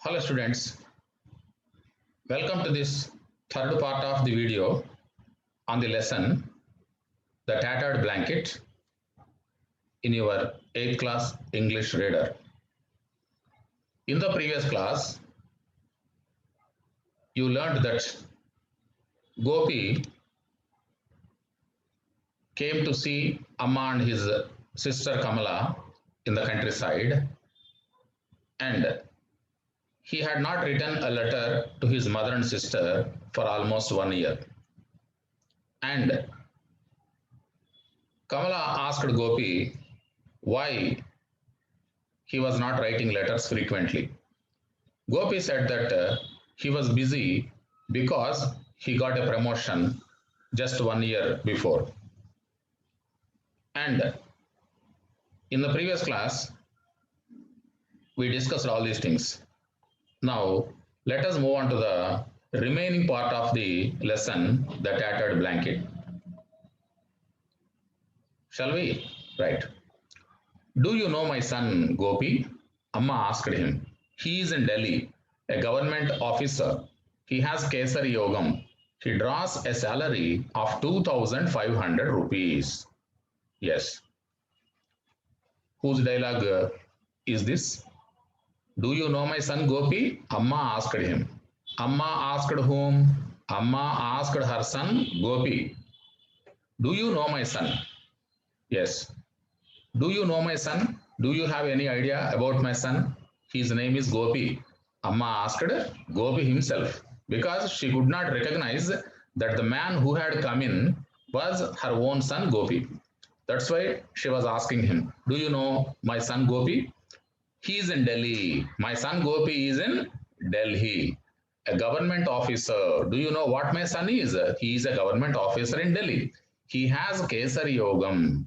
Hello students, welcome to this third part of the video on the lesson The Tattered Blanket in your 8th class English reader. In the previous class, you learned that Gopi came to see Amma and his sister Kamala in the countryside, and he had not written a letter to his mother and sister for almost 1 year. And Kamala asked Gopi why he was not writing letters frequently. Gopi said that he was busy because he got a promotion just 1 year before. And in the previous class, we discussed all these things. Now, let us move on to the remaining part of the lesson, the tattered blanket. Shall we? Right. Do you know my son Gopi? Amma asked him. He is in Delhi, a government officer. He has Kesari Yogam. He draws a salary of 2,500 rupees. Yes. Whose dialogue is this? Do you know my son Gopi? Amma asked him. Amma asked whom? Amma asked her son Gopi. Do you know my son? Yes. Do you know my son? Do you have any idea about my son? His name is Gopi. Amma asked Gopi himself because she could not recognize that the man who had come in was her own son Gopi. That's why she was asking him, do you know my son Gopi? He is in Delhi. My son Gopi is in Delhi. A government officer. Do you know what my son is? He is a government officer in Delhi. He has Kesari Yogam.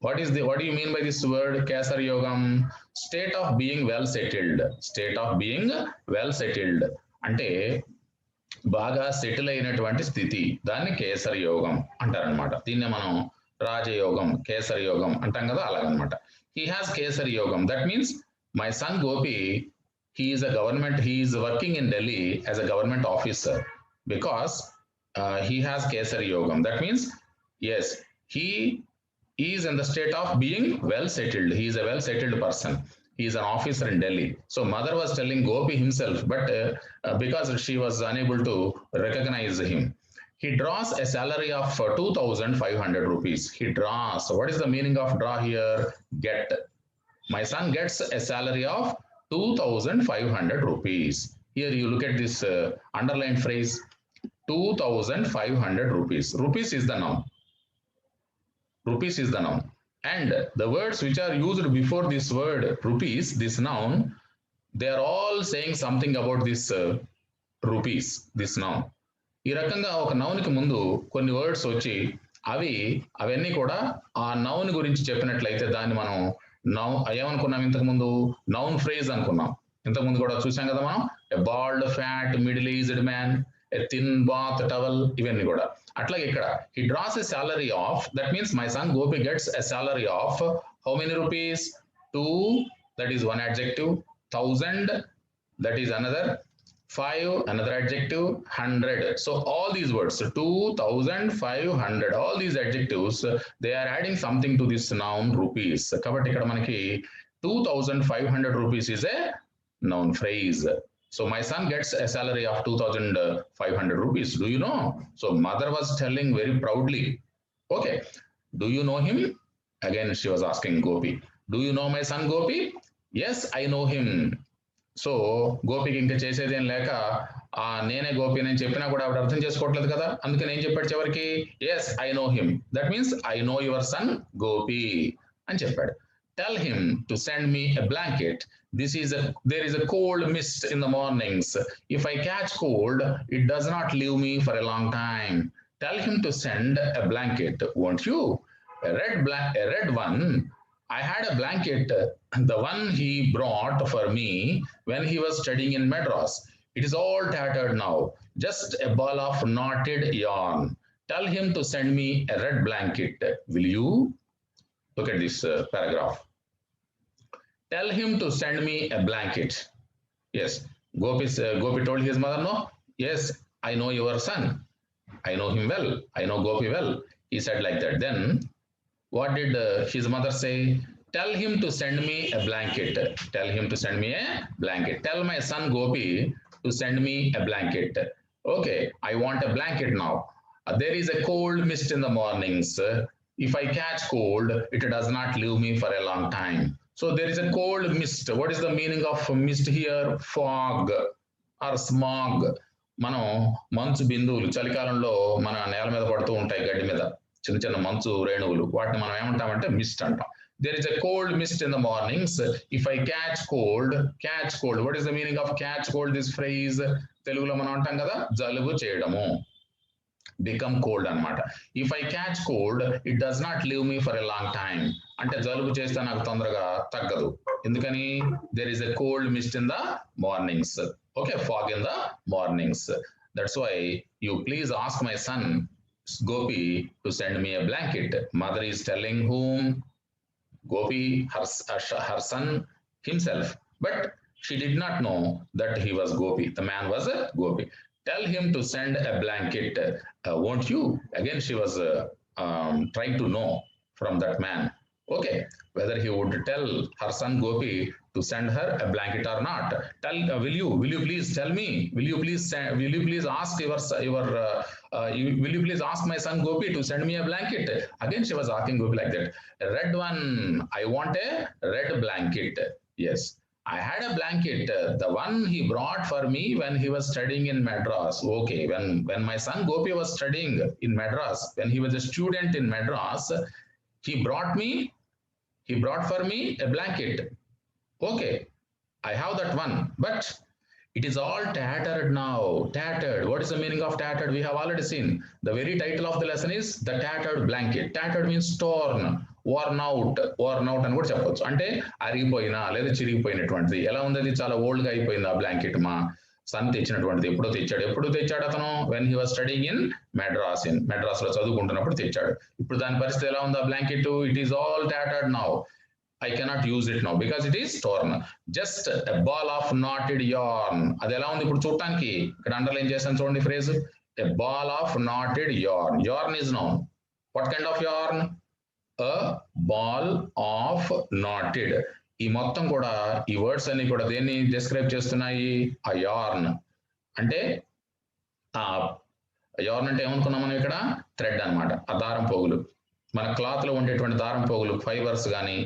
What do you mean by this word Kesari Yogam? State of being well settled. State of being well settled. అంటే బాగా settle అయినటువంటి స్థితి దాన్ని కేసరి యోగం అంటారనమాట. దీన్ని మనం రాజయోగం కేసరి యోగం అంటాం కదా, అలాగనమాట. He has Kesari Yogam. That means my son Gopi, he is working in Delhi as a government officer because he has Kesari Yogam. That means, yes, he is in the state of being well settled. He is a well settled person. He is an officer in Delhi. So mother was telling Gopi himself, but because she was unable to recognize him. He draws a salary of 2,500 rupees. He draws. What is the meaning of draw here? Get. My son gets a salary of 2,500 rupees. Here you look at this underlined phrase, 2,500 rupees. Rupees is the noun. Rupees is the noun. And the words which are used before this word rupees, this noun, they are all saying something about this rupees, this noun. ఈ రకంగా ఒక నౌన్కి ముందు కొన్ని words వచ్చి అవన్నీ కూడా ఆ noun గురించి చెప్పినట్లయితే దాన్ని మనం ఏమనుకున్నాం ఇంతకుముందు? నౌన్ ఫ్రేజ్ అనుకున్నాం. ఇంతకుముందు కూడా చూసాం కదా మనం, a bald fat middle aged man, a thin bath towel, ఇవన్నీ కూడా. అట్లాగే ఇక్కడ he draws a salary of, that means my son Gopi gets a salary of how many rupees? 2, that is one adjective, 1,000, that is another, 5, another adjective, 100. So all these words, 2,500, all these adjectives, they are adding something to this noun rupees. కాబట్టి ఇక్కడ మనకి 2,500 rupees is a noun phrase. So my son gets a salary of 2,500 rupees. Do you know? So mother was telling very proudly. Okay. Do you know him? Again she was asking Gopi. Do you know my son Gopi? Yes, I know him. So గోపికి ఇంకా చేసేదేం లేక నేనే గోపి అని చెప్పినా కూడా ఆవిడ అర్థం చేసుకోవట్లేదు కదా, అందుకని ఏం చెప్పాడు చివరికి? Yes I know him. That means I know your son Gopi అని చెప్పాడు. Tell him to send me a blanket. There is a cold mist in the mornings. If I catch cold, it does not leave me for a long time. Tell him to send a blanket, won't you? A red one. I had a blanket, the one he brought for me when he was studying in Madras. It is all tattered now, just a ball of knotted yarn. Tell him to send me a red blanket, will you? Look at this paragraph. Tell him to send me a blanket. Yes. Gopi told his mother, no, yes, I know your son. I know him well. I know Gopi well. He said like that. Then what did his mother say? Tell him to send me a blanket. Tell him to send me a blanket. Tell my son Gopi to send me a blanket. Okay, I want a blanket now. There is a cold mist in the mornings. If I catch cold, it does not leave me for a long time. So there is a cold mist. What is the meaning of mist here? Fog or smog. మనం మంచు బిందువులు చలికాలంలో మన నేల మీద పడుతూ ఉంటాయి, గడ్డి మీద చిన్న చిన్న మంచు రేణువులు, వాటిని మనం ఏమంటామంటే మిస్ట్ అంటాం. There is a cold mist in the mornings. If I catch cold, what is the meaning of catch cold? This phrase తెలుగులో మనం అంటాం కదా, జలుబు చేయడము, బికమ్ కోల్డ్ అనమాట. If I catch cold it does not leave me for a long time. అంటే జలుబు చేస్తే నాకు తొందరగా తగ్గదు. ఎందుకని? There is a cold mist in the mornings. Okay, fog in the mornings. That's why you please ask my son Gopi to send me a blanket. Mother is telling whom? Gopi, her son himself. But she did not know that he was Gopi. The man was a Gopi. Tell him to send a blanket, won't you? Again, she was trying to know from that man. Okay, whether he would tell her son Gopi to send her a blanket or not. Tell, will you please tell me? Will you please ask will you please ask my son Gopi to send me a blanket? Again, she was asking Gopi like that. A red one. I want a red blanket. Yes. I had a blanket, the one he brought for me when he was studying in Madras. Okay, when my son Gopi was studying in Madras, when he was a student in Madras, he brought for me a blanket. Okay, I have that one, but it is all tattered now. Tattered. What is the meaning of tattered? We have already seen. The very title of the lesson is the tattered blanket. Tattered means torn, worn out అని కూడా చెప్పొచ్చు. అంటే అరిగిపోయినా లేదా చిరిగిపోయినటువంటిది. ఎలా ఉంది? అది చాలా old గా అయిపోయింది ఆ బ్లాంకెట్. మా సన్ తెచ్చినటువంటిది. ఎప్పుడు తెచ్చాడు అతను? When he was studying in Madras లో చదువుకుంటున్నప్పుడు తెచ్చాడు. ఇప్పుడు దాని పరిస్థితి ఎలా ఉంది? ఆ blanket, it is all tattered now. I cannot use it now because it is torn. Just a ball of knotted yarn. అది ఎలా ఉంది ఇప్పుడు చూడటానికి? ఇక్కడ అండర్లైన్ చేశాను చూడండి phrase. A ball of knotted yarn. Yarn is noun. What kind of yarn? A ball of knotted. ఈ మొత్తం కూడా, ఈ వర్డ్స్ అన్ని కూడా దేన్ని డిస్క్రైబ్ చేస్తున్నాయి? ఆ yarn. అంటే ఆ yarn అంటే ఏమనుకున్నాం మనం ఇక్కడ? థ్రెడ్ అనమాట. ఆ దారం పోగులు. మన క్లాత్ లో ఉండేటువంటి దారం పోగులు, ఫైబర్స్ కానీ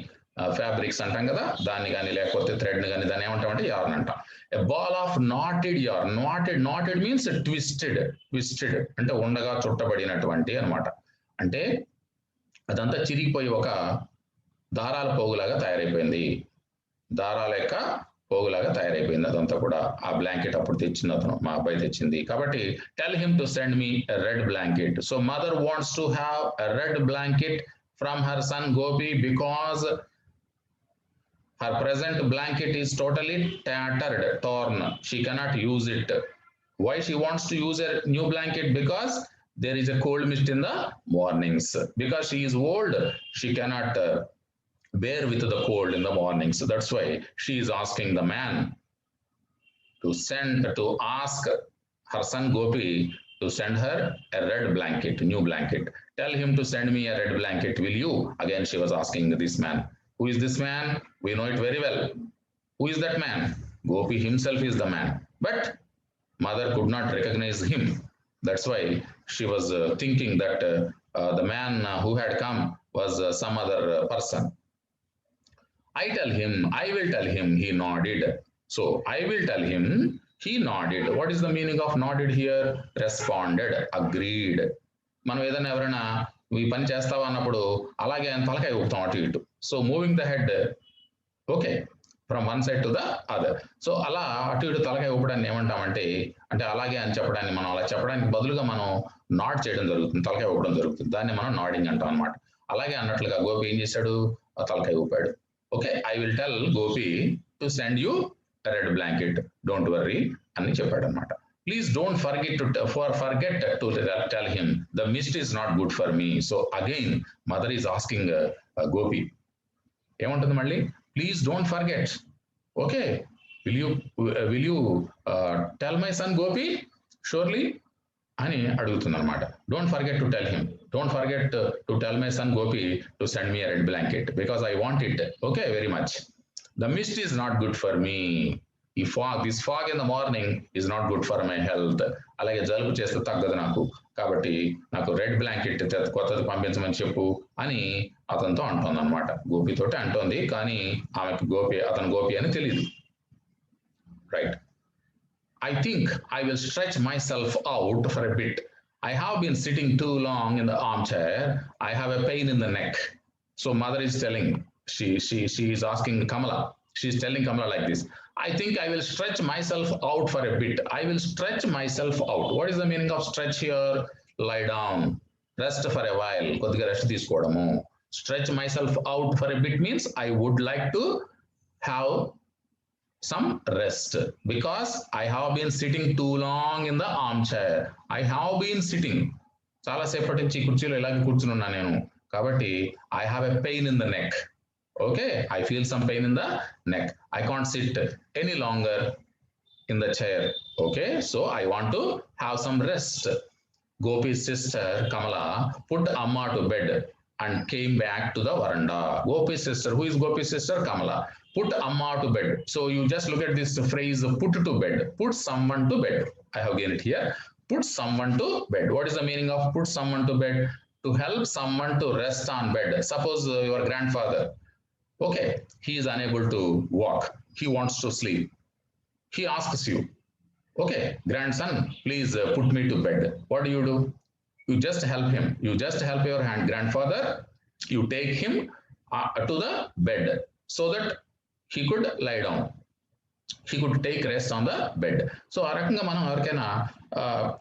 ఫ్యాబ్రిక్స్ అంటాం కదా, దాన్ని కానీ లేకపోతే థ్రెడ్ కానీ, దాన్ని ఏమంటామంటే యార్న్ అంటాం. A ball of knotted yarn. Knotted means twisted అంటే ఉండగా చుట్టబడినటువంటి అనమాట. అంటే అదంతా చిరిగిపోయి ఒక దారాల పోగులాగా తయారైపోయింది. దారాల యొక్క పోగులాగా తయారైపోయింది అదంతా కూడా. ఆ బ్లాంకెట్ అప్పుడు తెచ్చింది అతను, మా అబ్బాయి తెచ్చింది. కాబట్టి tell him to send me a red blanket. So mother wants to have a red blanket from her son Gopi because her present blanket is totally tattered, torn. She cannot use it. Why she wants to use a new blanket? Because there is a cold mist in the mornings. Because she is old, she cannot bear with the cold in the mornings. So that's why she is asking the man to ask her son Gopi to send her a red blanket, new blanket. Tell him to send me a red blanket, will you? Again, she was asking this man. Who is this man? We know it very well. Who is that man? Gopi himself is the man. But mother could not recognize him. That's why she was thinking that the man who had come was some other person. I will tell him, he nodded. So I will tell him, he nodded. What is the meaning of nodded here? Responded, agreed. మనం ఏదైనా ఎవరైనా ఈ పని చేస్తావా అన్నప్పుడు అలాగే తలకాయ ఊపుతాం అటు ఇటు. So moving the head, okay, from one side to the other. So అలా అటు ఇటు తలకాయ ఊపడాన్ని ఏమంటామంటే, అంటే అలాగే అని చెప్పడాన్ని, మనం అలా చెప్పడానికి బదులుగా మనం నాడ్ చేయడం జరుగుతుంది, తలకాయ ఊపడం జరుగుతుంది. దాన్ని మనం నాడింగ్ అంటాం అనమాట. అలాగే అన్నట్లుగా గోపి ఏం చేశాడు? తలకాయ ఊపాడు. Okay, I will tell Gopi to send you red blanket, don't worry అని చెప్పాడు అనమాట. Please don't forget to tell him the mist is not good for me. So again, mother is asking Gopi. ఏమంటుంది మళ్ళీ? Please don't forget. Okay, will you tell my son Gopi surely అని అడుగుతుంది అనమాట. Don't forget to tell him, don't forget to tell my son Gopi to send me red blanket because I want it okay very much. The mist is not good for me, ఈ fog this fog in the morning is not good for my health, అలాగే జలుబు చేస్తే తగ్గదు నాకు, కాబట్టి నాకు red blanket కొత్తది పంపించమని చెప్పు అని అతనితో అంటుంది అనమాట. గోపితోటి అంటోంది, కానీ ఆమెకు అతను గోపి అని తెలియదు. Right. I think I will stretch myself out for a bit. I have been sitting too long in the armchair. I have a pain in the neck. So mother is telling, she is asking Kamala. She is telling Kamala like this. I think I will stretch myself out for a bit. I will stretch myself out. What is the meaning of stretch here? Lie down. Rest for a while. కొద్దిగా rest తీసుకోవడము. Stretch myself out for a bit means I would like to have some rest because I have been sitting too long in the armchair. I have been sitting, చాలా సేపటి నుంచి కుర్చీలో ఇలాగే కూర్చుని ఉన్నా నేను, కాబట్టి I have a pain in the neck. Okay, I feel some pain in the neck. I can't sit any longer in the chair. Okay, so I want to have some rest. Gopi's sister Kamala put Amma to bed and came back to the veranda. Gopi's sister, who is Gopi's sister? Kamala. Put Amma to bed. So you just look at this phrase, put to bed. Put someone to bed. I have given it here. Put someone to bed. What is the meaning of put someone to bed? To help someone to rest on bed. Suppose your grandfather, okay, he is unable to walk. He wants to sleep. He asks you, okay, grandson, please put me to bed. What do? You just help him. You just help your grandfather. You take him to the bed so that he could lie down. He could take rest on the bed. So ఆ రకంగా మనం ఎవరికైనా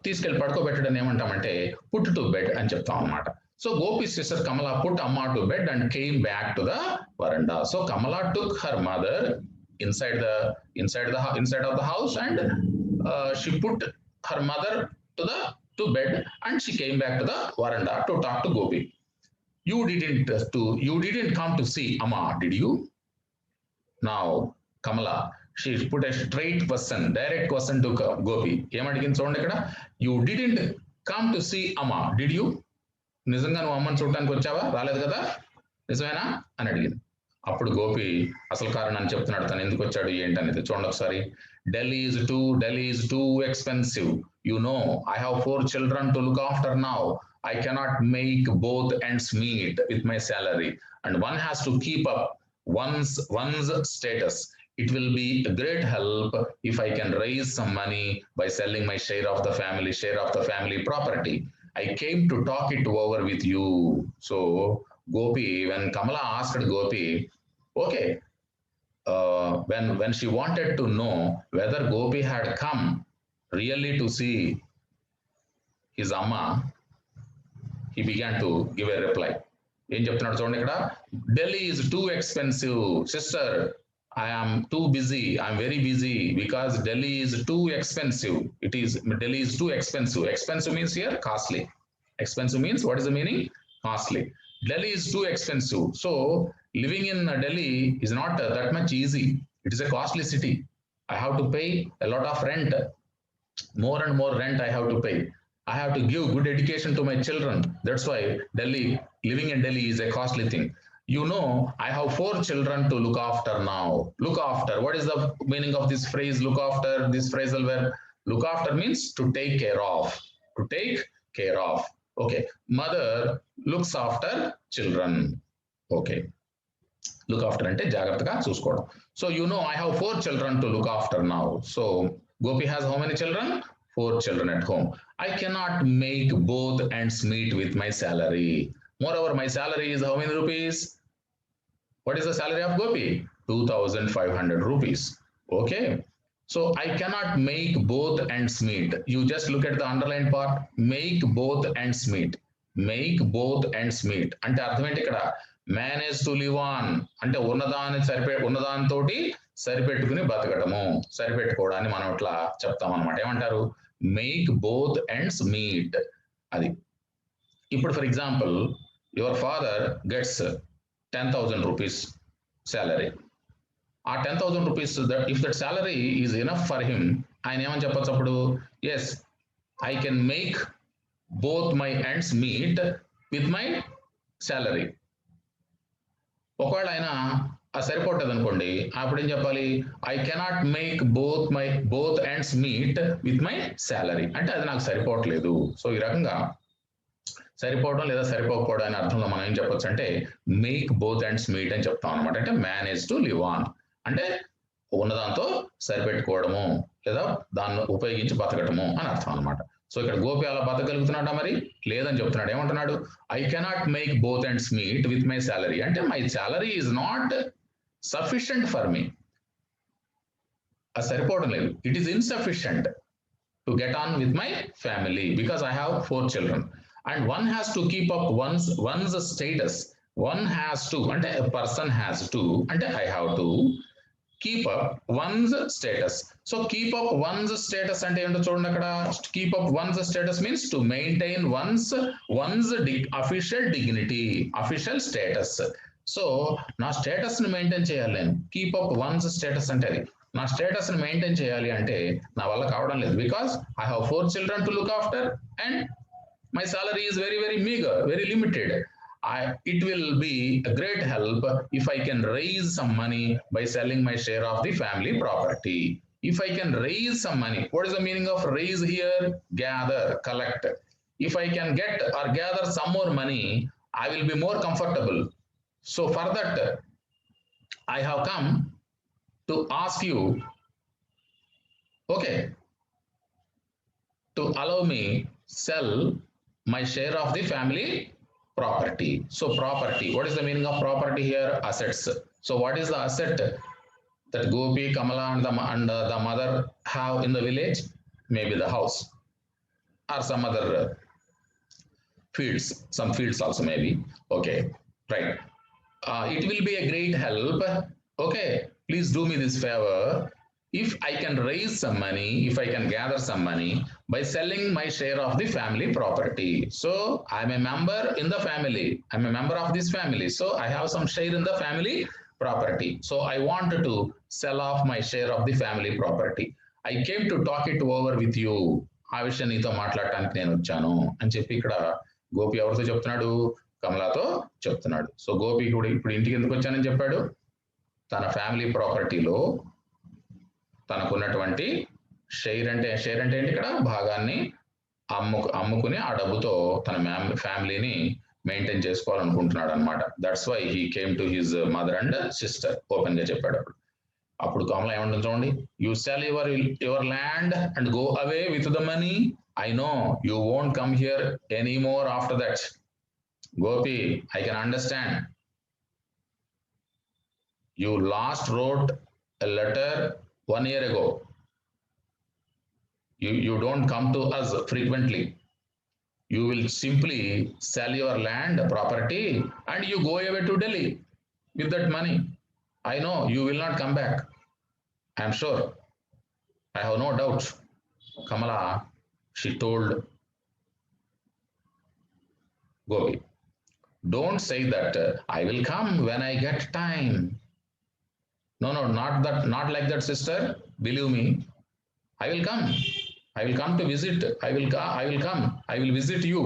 తీసుకెళ్ళి పడుకోబెట్టడం ఏమంటామంటే put to bed అని చెప్తాం అనమాట. So Gopi sister Kamala put Amma to bed and came back to the veranda. So Kamala took her mother inside of the house and she put her mother to bed and she came back to the veranda to talk to Gopi. You didn't come to see Amma, did you? Now Kamala, she put a straight question, direct question to Gopi. ఏమడిగింది చూడండి ఇక్కడ, you didn't come to see Amma, did you? నిజంగా నువ్వు అమ్మని చూడటానికి వచ్చావా? రాలేదు కదా, నిజమేనా అని అడిగింది. అప్పుడు గోపి అసలు కారణాన్ని చెప్తున్నాడు, తను ఎందుకు వచ్చాడు ఏంటనేది చూడండి ఒకసారి. Delhi is too expensive. You know, I have 4 children to look after now. I cannot make both ends meet with my salary, and one has to keep up one's status. It will be a great help if I can raise some money by selling my share of the family property. I came to talk it over with you. So Gopi, when Kamala asked Gopi, okay, when she wanted to know whether Gopi had come really to see his Amma, he began to give a reply. ఏం చెప్తున్నాడు చూడండి ఇక్కడ, Delhi is too expensive sister, I am too busy, I am very busy because Delhi is too expensive. Delhi is too expensive. Expensive means here costly. Expensive means, what is the meaning? Costly. Delhi is too expensive. So living in Delhi is not that much easy. It is a costly city. I have to pay a lot of rent. More and more rent I have to pay. I have to give good education to my children. That's why living in Delhi is a costly thing. You know, I have 4 children to look after now. Look after. What is the meaning of this phrase, look after? This phrasal verb, look after means to take care of. To take care of. Okay. Mother looks after children. Okay. Look after ante jagrataga chuskovam. So you know, I have 4 children to look after now. So Gopi has how many children? 4 children at home. I cannot make both ends meet with my salary. Moreover, my salary is how many rupees? What is the salary of Gopi? 2,500 rupees. Okay. So I cannot make both ends meet. You just look at the underlined part. Make both ends meet. Make both ends meet. అంటే అర్థం ఏంటి ఇక్కడ? Manage to live on అంటే ఉన్నదానితోటి సరిపెట్టుకుని బతకటము, సరిపెట్టుకోవడాన్ని మనం ఇట్లా చెప్తాం అనమాట. ఏమంటారు? Make both ends meet. అది ఇప్పుడు for example, your father gets 10,000 rupees salary. ఆ 10,000 rupees if that salary is enough for him, ఆయన ఏమని చెప్పచ్చు అప్పుడు? Yes, I can make both my ends meet with my salary. ఒకవేళ ఆయన సరిపోతుంది అనుకోండి, అప్పుడు ఏం చెప్పాలి? I cannot make both ends meet with my salary, అంటే అది నాకు సరిపోవట్లేదు. సో ఈ రకంగా సరిపోవడం లేదా సరిపోకపోవడం అనే అర్థంలో మనం ఏం చెప్పొచ్చు అంటే మేక్ బోత్ ఎండ్స్ మీట్ అని చెప్తాం అనమాట. అంటే మేనేజ్ టు లివ్ ఆన్, అంటే ఉన్నదాంతో సరిపెట్టుకోవడము లేదా దాన్ని ఉపయోగించి బతకటము అని అర్థం అనమాట. సో ఇక్కడ గోపి అలా బతకగలుగుతున్నాడా? మరి లేదని చెప్తున్నాడు. ఏమంటున్నాడు? I cannot make both ends meet with my salary, అంటే my salary is not sufficient for me, అది సరిపోవడం లేదు. It is insufficient to get on with my family because I have 4 children and one has to keep up one's status. One has to, అంటే a person has to, అంటే I have to keep up one's status. So keep up one's status అంటే ఏంటో చూడండి అక్కడ. keep up one's status means to maintain one's official dignity, official status. So నా status ని maintain చేయాలి నేను. Keep up once status అంటే అది నా స్టేటస్ ని మెయింటైన్ చేయాలి అంటే నా వల్ల కావడం లేదు. Because I have 4 children to look after and my salary is very very meagre, very limited. It will be a great help if I can raise some money by selling my share of the family property. If I can raise some money, what is the meaning of raise here? Gather, collect. If I can get or gather some more money, I will be more comfortable. So for that, I have come to ask you, okay, to allow me sell my share of the family property. So property, what is the meaning of property here? Assets. So what is the asset that Gopi, Kamala and the mother have in the village? Maybe the house or some other fields, some fields also maybe. Okay, right. It will be a great help. Okay, please do me this favor. If I can raise some money, if I can gather some money by selling my share of the family property. So I'm a member in the family. I'm a member of this family. So I have some share in the family property. So I wanted to sell off my share of the family property. I came to talk it over with you. ఆ విషయం నీతో మాట్లాడటానికి నేను వచ్చాను అని చెప్పి ఇక్కడ గోపి ఎవరితో చెప్తున్నాడు? కమలాతో చెప్తున్నాడు. సో గోపి కూడా ఇప్పుడు ఇంటికి ఎందుకు వచ్చానని చెప్పాడు? తన ఫ్యామిలీ ప్రాపర్టీలో తనకున్నటువంటి షేర్ అంటే ఏంటి? ఇక్కడ భాగాన్ని అమ్ముకుని ఆ డబ్బుతో తన ఫ్యామిలీని మెయింటైన్ చేసుకోవాలనుకుంటున్నాడు అనమాట. That's why he came to his mother and sister. Open గా చెప్పాడు. అప్పుడు కమల ఏమంటుంది చూడండి, you sell your land and go away with the money. I know you won't come here any more after that. Gopi, I can understand. You last wrote a letter 1 year ago. You don't come to us frequently. You will simply sell your land, property, and you go away to Delhi with that money. I know you will not come back. I am sure. I have no doubt. Kamala, she told Gopi, don't say that I will come when I get time. No, not like that, sister. Believe me, I will come. I will come to visit. I will come. I will visit you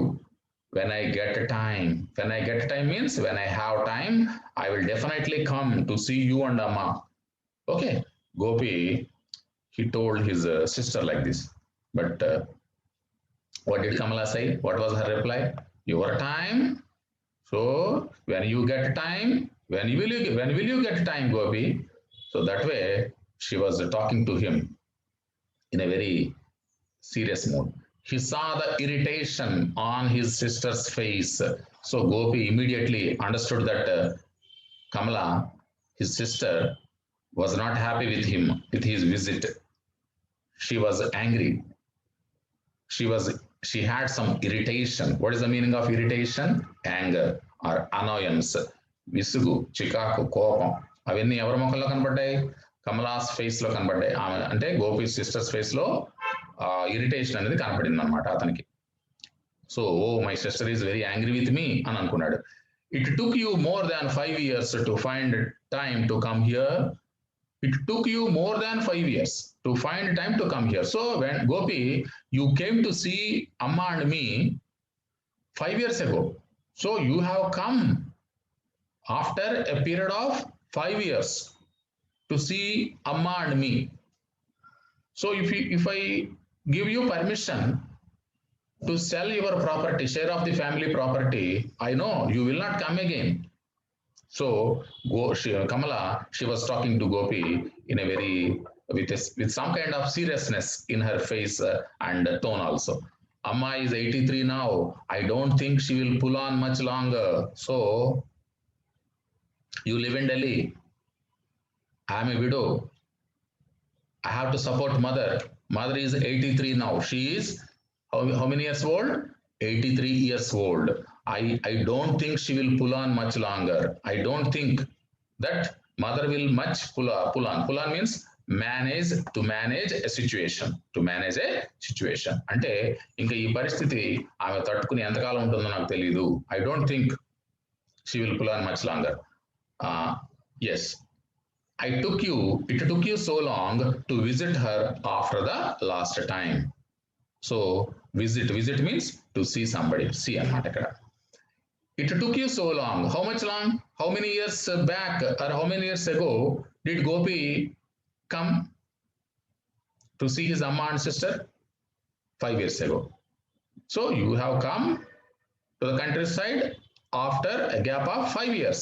when I get time. When I get time means when I have time, I will definitely come to see you and Amma. Okay, Gopi, he told his sister like this. But what did Kamala say? What was her reply? Your time. So when you get time, when will you get time, Gopi? So that way she was talking to him in a very serious mood. He saw the irritation on his sister's face. So Gopi immediately understood that Kamala, his sister, was not happy with him, with his visit. She was angry. She had some irritation. What is the meaning of irritation? Anger or annoyance. విసుగు, చికాకు, కోపం అవన్నీ ఎవరి ముఖంలో కనబడ్డాయి? కమలాస్ face లో కనబడ్డాయి. ఆమె అంటే గోపి సిస్టర్స్ ఫేస్ లో ఇరిటేషన్ అనేది కనపడింది అనమాట అతనికి. So my sister is very angry with me అని అనుకున్నాడు. It took you more than 5 years to find time to come here. It took you more than 5 years to find time to come here. So when Gopi, you came to see Amma and me 5 years ago. So you have come after a period of 5 years to see Amma and me. So if I give you permission to sell your property, share of the family property, I know you will not come again. So Kamala, she was talking to Gopi in a very with some kind of seriousness in her face and tone also. Amma is 83 now. I don't think she will pull on much longer. So you live in Delhi. I am a widow. I have to support mother. Mother is 83 now. She is how many years old? 83 years old. I don't think she will pull on much longer. I don't think that mother will much pull on. Pull on means manage a situation. To manage a situation. అంటే ఇంకా ఈ పరిస్థితి ఆమె తట్టుకుని ఎంతకాలం ఉంటుందో నాకు తెలియదు. I don't think she will pull on much longer. Yes. It took you so long to visit her after the last time. So visit means to see somebody. See అన్నమాట ఇక్కడ. It took you so long. How much long? How many years back or how many years ago did Gopi come to see his Amma and sister? 5 years ago. So you have come to the countryside after a gap of 5 years.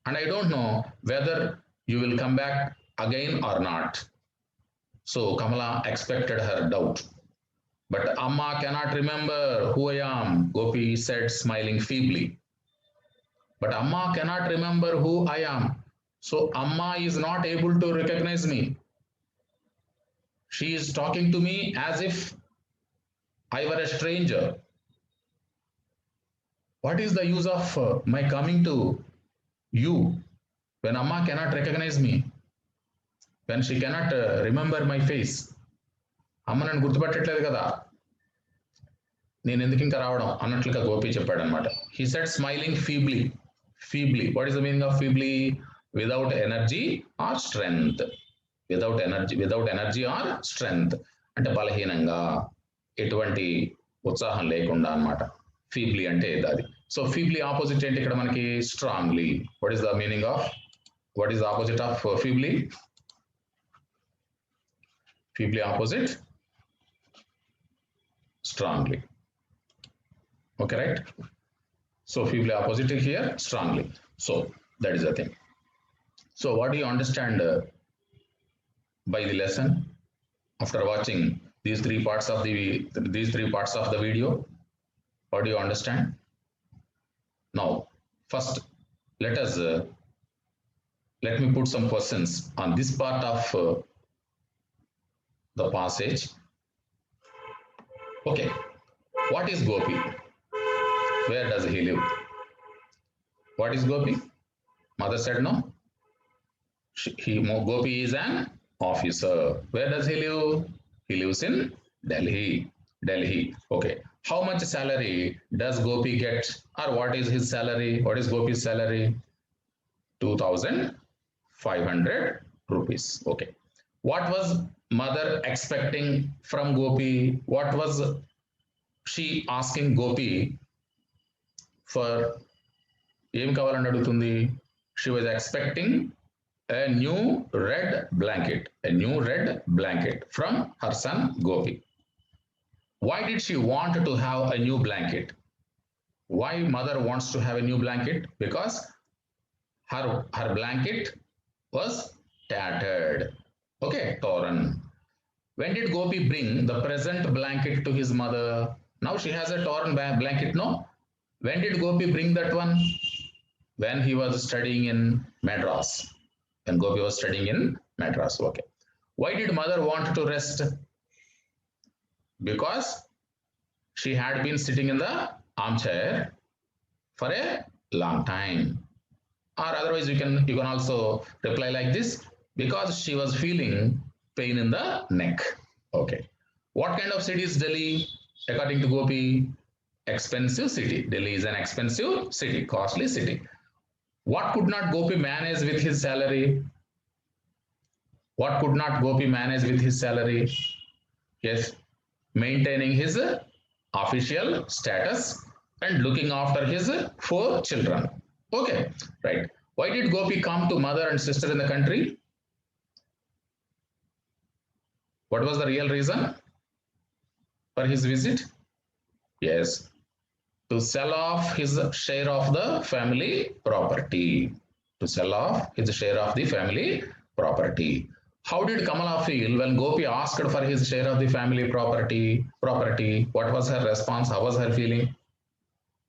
And I don't know whether you will come back again or not. So Kamala expected her doubt. But Amma cannot remember who I am, Gopi said, smiling feebly. But Amma cannot remember who I am. So Amma is not able to recognize me. She is talking to me as if I were a stranger. What is the use of my coming to you when Amma cannot recognize me? When she cannot remember my face? అమ్మ నన్ను గుర్తుపట్టట్లేదు కదా, నేను ఎందుకు ఇంకా రావడం అన్నట్లుగా గోపి చెప్పాడు అనమాట. He said smiling feebly. What is the meaning of feebly? Without energy or strength. Without energy or strength అంటే బలహీనంగా, ఎటువంటి ఉత్సాహం లేకుండా అనమాట. ఫీబ్లీ అంటే అది. సో ఫీబ్లీ ఆపోజిట్ ఏంటి ఇక్కడ మనకి? Strongly. What is the meaning of, what is the opposite of feebly? Feebly opposite strongly. Okay, right? So feebly opposite here, strongly. So that is the thing. So what do you understand by the lesson after watching these three parts of the video? What do you understand? Now, first, let me put some questions on this part of the passage. Okay, what is Gopi? Where does he live? What is Gopi? Mother said no. Gopi is an officer. Where does he live? He lives in Delhi. Okay, how much salary does Gopi get, or what is his salary? What is Gopi's salary? 2,500 rupees. Okay, what was mother expecting from Gopi? What was she asking Gopi for? Em kavalani adugutundi? She was expecting a new red blanket from her son Gopi. Why did she want to have a new blanket? Why mother wants to have a new blanket? Because her blanket was tattered. Okay, torn. When did Gopi bring the present blanket to his mother? Now she has a torn blanket, no? When did Gopi bring that one? When he was studying in Madras. When Gopi was studying in Madras. Okay. Why did mother want to rest? Because she had been sitting in the armchair for a long time. Or otherwise you can also reply like this: because she was feeling pain in the neck. Okay. What kind of city is Delhi according to Gopi? Expensive city. Delhi is an expensive city, costly city. What could not Gopi manage with his salary? What could not Gopi manage with his salary? Yes, maintaining his official status and looking after his 4 children. Okay, right. Why did Gopi come to mother and sister in the country? What was the real reason for his visit? Yes, to sell off his share of the family property. To sell off his share of the family property. How did Kamala feel when Gopi asked for his share of the family property? What was her response? How was her feeling?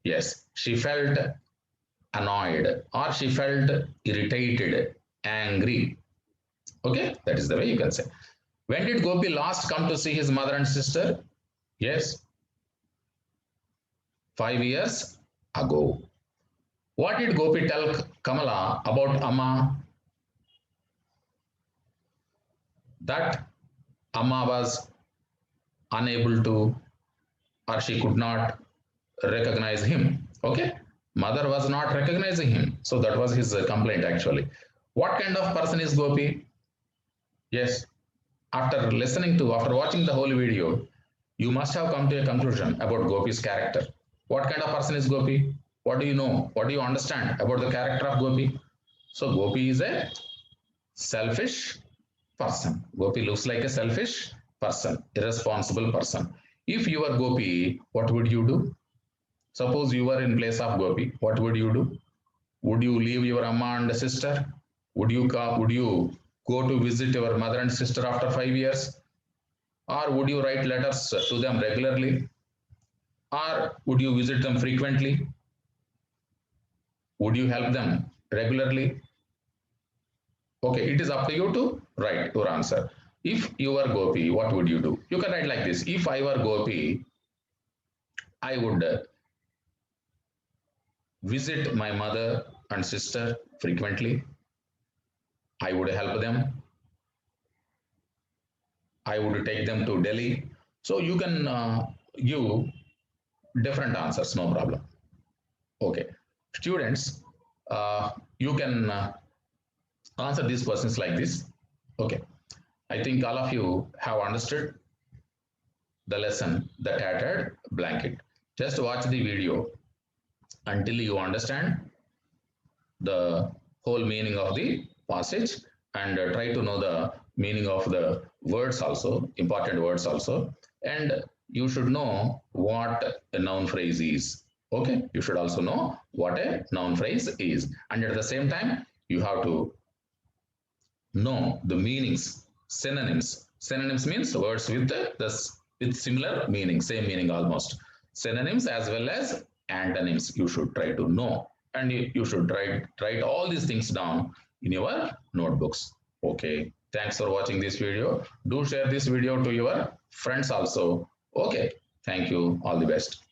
Yes, she felt annoyed or she felt irritated, angry. Okay, that is the way you can say. When did Gopi last come to see his mother and sister? Yes, 5 years ago. What did Gopi tell Kamala about Amma? That Amma was unable to or she could not recognize him. Okay, mother was not recognizing him. So that was his complaint actually. What kind of person is Gopi? Yes, after watching the whole video, you must have come to a conclusion about Gopi's character. What kind of person is Gopi? What do you know? What do you understand about the character of Gopi? So Gopi is a selfish person. Gopi looks like a selfish person, irresponsible person. If you were Gopi, what would you do? Suppose you were in place of Gopi, what would you do? Would you leave your Amma and sister? Would you go to visit your mother and sister after 5 years? Or would you write letters to them regularly? Or would you visit them frequently? Would you help them regularly? Okay, it is up to you to write your answer. If you were Gopi, what would you do? You can write like this. If I were Gopi, I would visit my mother and sister frequently. I would help them. I would take them to Delhi. So you can give different answers, no problem. Okay, students, you can answer these questions like this. Okay, I think all of you have understood the lesson, the tattered blanket. Just watch the video until you understand the whole meaning of the passage and try to know the meaning of the words also, important words also, and you should know what a noun phrase is. Okay, you should also know what a noun phrase is, and at the same time you have to know the meanings, synonyms. Synonyms means words with similar meaning, same meaning almost. Synonyms as well as antonyms you should try to know, and you should write all these things down in your notebooks. Okay, thanks for watching this video. Do share this video to your friends also. Okay, thank you. All the best.